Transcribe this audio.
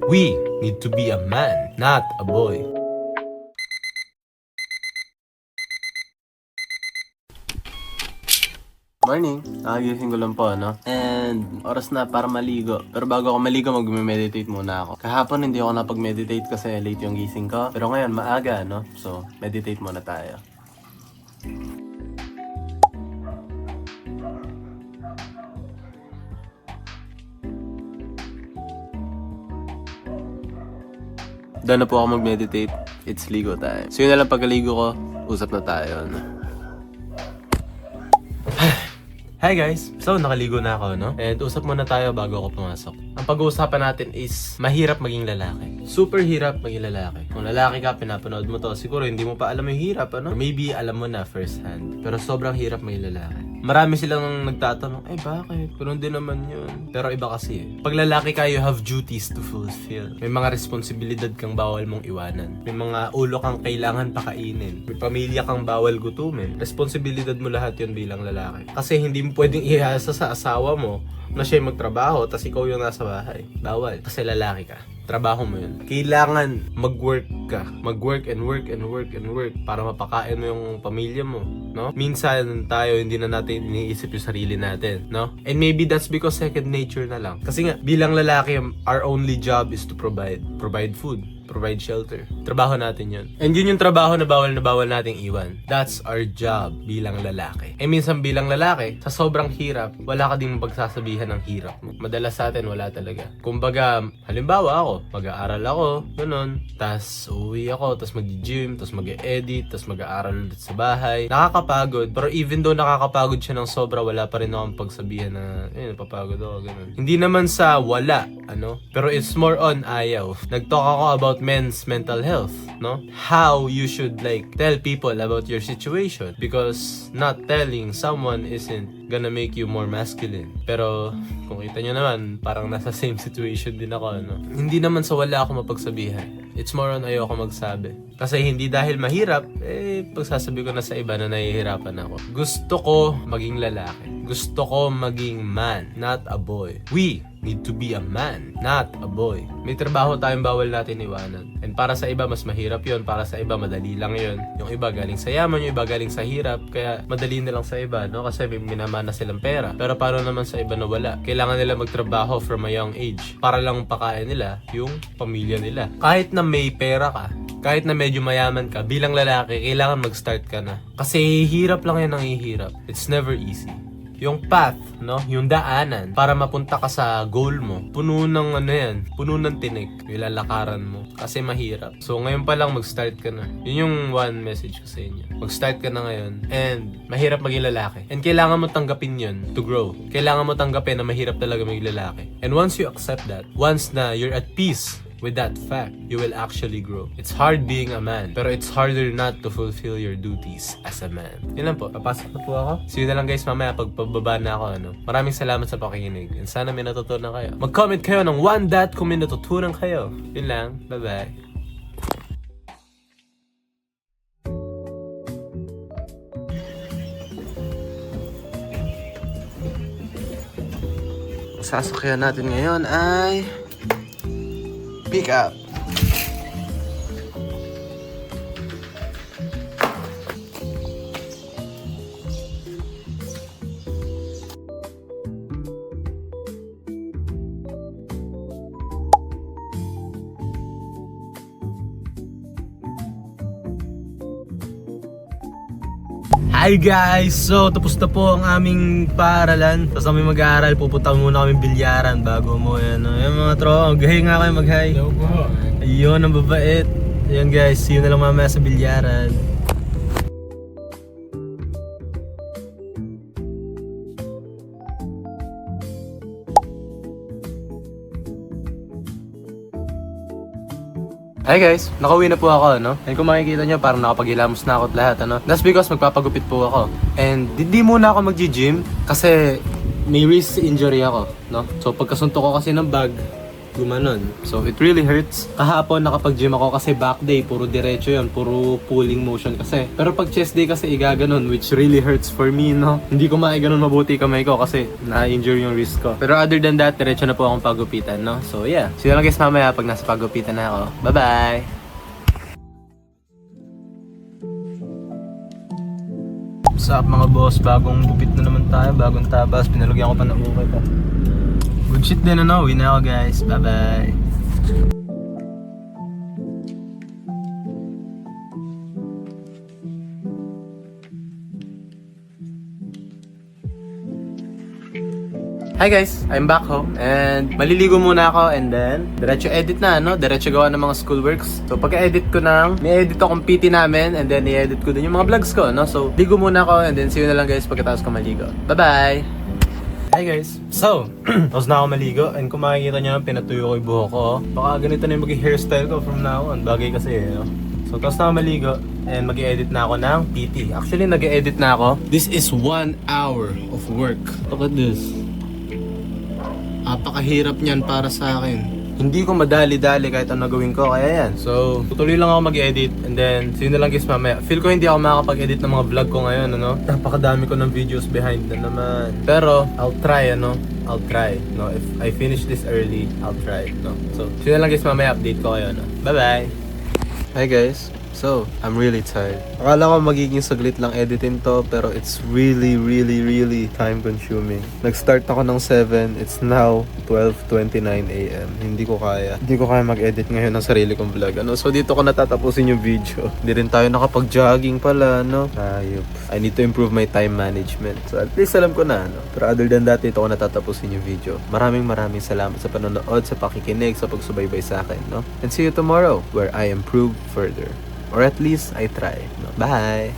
We need to be a man, not a boy. Morning! Nakagising ko lang po, no? And oras na para maligo. Pero bago ako maligo, mag-meditate muna ako. Kahapon hindi ako napag-meditate kasi late yung gising ko. Pero ngayon, maaga, no? So, meditate muna tayo. Doon na po ako mag-meditate. It's ligo time. So yun na lang pagkaligo ko, usap na tayo, no? Hi guys! So, nakaligo na ako, no? And usap muna tayo bago ako pumasok. Ang pag-uusapan natin is mahirap maging lalaki. Super hirap maging lalaki. Kung lalaki ka, pinapanood mo to, siguro hindi mo pa alam yung hirap, ano? Or maybe alam mo na first hand. Pero sobrang hirap maging lalaki. Marami silang nagtatanong, bakit? Pero hindi naman yun. Pero iba kasi eh. Pag lalaki ka, you have duties to fulfill. May mga responsibilidad kang bawal mong iwanan. May mga ulo kang kailangan pakainin. May pamilya kang bawal gutumin. Responsibilidad mo lahat yun bilang lalaki. Kasi hindi mo pwedeng ihasa sa asawa mo na siya magtrabaho tas ikaw yung nasa bahay. Bawal. Kasi lalaki ka. Trabaho mo yun. Kailangan mag-work ka. Mag-work and work and work and work para mapakain mo yung pamilya mo, no? Minsan tayo hindi na natin iniisip yung sarili natin, no? And maybe that's because second nature na lang. Kasi nga, bilang lalaki, our only job is to provide food, provide shelter. Trabaho natin yun. And yun yung trabaho na bawal nating iwan. That's our job bilang lalaki. Eh minsan bilang lalaki, sa sobrang hirap, wala ka ding pagsasabihan ng hirap mo. Madalas sa atin, wala talaga. Kumbaga, halimbawa ako, mag-aaral ako, ganun. Tas uuwi ako, tas mag-gym, tas mag-edit, tas mag-aaral ulit sa bahay. Nakakapagod. Pero even though nakakapagod siya ng sobra, wala pa rin akong pagsabihan na, napapagod ako, ganun. Hindi naman sa wala, ano? Pero it's more on ayaw. Nag-talk ako about men's mental health, no? How you should tell people about your situation, because not telling someone isn't gonna make you more masculine. Pero kung kita nyo naman, parang nasa same situation din ako, no? Hindi naman sa wala ako mapagsabihan. It's more on ayoko magsabi. Kasi hindi dahil mahirap, pagsasabi ko na sa iba na nahihirapan ako. Gusto ko maging lalaki. Gusto ko maging man, not a boy. We need to be a man, not a boy. May trabaho tayong bawal natin iwanan. And para sa iba, mas mahirap yon. Para sa iba, madali lang yon. Yung iba galing sa yaman, yung iba galing sa hirap. Kaya madali na lang sa iba, no? Kasi may minamana silang pera. Pero paano naman sa iba na wala? Kailangan nila magtrabaho from a young age para lang pakain nila yung pamilya nila. Kahit na may pera ka, kahit na medyo mayaman ka, bilang lalaki, kailangan mag-start ka na. Kasi hirap lang yan ang ihirap. It's never easy. Yung path, no? Yung daanan para mapunta ka sa goal mo. Puno ng puno ng tinik. Yung lalakaran mo. Kasi mahirap. So ngayon pa lang mag-start ka na. Yun yung one message ko sa inyo. Mag-start ka na ngayon. And mahirap maging lalaki. And kailangan mo tanggapin yun to grow. Kailangan mo tanggapin na mahirap talaga maging lalaki. And once you accept that, once na you're at peace with that fact, you will actually grow. It's hard being a man, pero it's harder not to fulfill your duties as a man. Yun lang po, papasok na po ako. See you na lang guys mamaya pagpababa na ako, ano. Maraming salamat sa pakikinig. And sana may natutunan kayo. Mag-comment kayo ng one dot kung may natutunan kayo. Yun lang, bye-bye. Sasakyan natin ngayon ay pick up. Hi guys! So, tapos na po ang aming paaralan. Tapos kami mag-aaral, pupunta muna kami bilyaran bago mo yan. Yung mga tropa, mag-hi nga kayo, mag-hi. Hello po. Ayun, ang babait. Ayan guys, see you na lang mamaya sa bilyaran. Hi guys, nakauwi na po ako, no? And kung makikita nyo, parang nakapaghilamos na ako at lahat, ano? That's because magpapagupit po ako. And hindi muna ako mag-gym kasi may wrist injury ako, no? So pagkasuntok ko kasi ng bag, gumanon. So, it really hurts. Kahapon nakapag-gym ako kasi back day, puro diretso yun, puro pulling motion kasi. Pero pag chest day kasi igaganon, which really hurts for me, no? Hindi ko maiganon mabuti kamay ko kasi na-injure yung wrist ko. Pero other than that, diretso na po akong pagupitan, no? So, yeah. See you lang guys mamaya pag nasa pagupitan na ako. Bye-bye! What's up mga boss? Bagong gupit na naman tayo, bagong tabas. Pinalagyan ko pa ng ukay pa. Good shit din ano, uwi na ako guys. Bye bye. Hi guys, I'm back home and maliligo muna ako and then diretso edit na, no? Diretso gawa ng mga schoolworks. So pagka-edit ko may edit akong PT namin and then i-edit ko din yung mga vlogs ko, no? So ligo muna ako and then see you na lang guys pagkatapos ko maligo. Bye-bye! Hi guys! So, tapos na ako maligo and kung makikita nyo, pinatuyo ko yung buhok ko. Baka ganito na yung maging hairstyle ko from now on. Bagay kasi no? So, tapos na ako maligo and mag-edit na ako ng PT. Actually, nag-edit na ako. This is 1 hour of work. Look at this. Napakahirap niyan para sa akin. Hindi ko madali-dali kahit ano gawin ko, kaya yan. So, tutuloy lang ako mag-edit and then, see you na lang guys mamaya. Feel ko hindi ako makakapag-edit ng mga vlog ko ngayon, ano? Napakadami ko ng videos behind na naman. Pero, I'll try, ano? I'll try, no? If I finish this early, I'll try, no? So, see you na lang guys mamaya, update ko kayo, no? Bye-bye! Hi guys! So, I'm really tired. Akala ko magiging saglit lang editin to, pero it's really time consuming. Nag-start ako ng 7, it's now 12:29 AM. Hindi ko kaya mag-edit ngayon ng sarili kong vlog. Ano? So, dito ko natatapusin yung video. Hindi rin tayo nakapag-jogging pala, no? Ayop. I need to improve my time management. So, at least alam ko na, no? Pero other than that, dito ko natatapusin yung video. Maraming salamat sa panonood, sa pakikinig, sa pagsubaybay sa akin, no? And see you tomorrow, where I improve further. Or at least I try. No? Bye!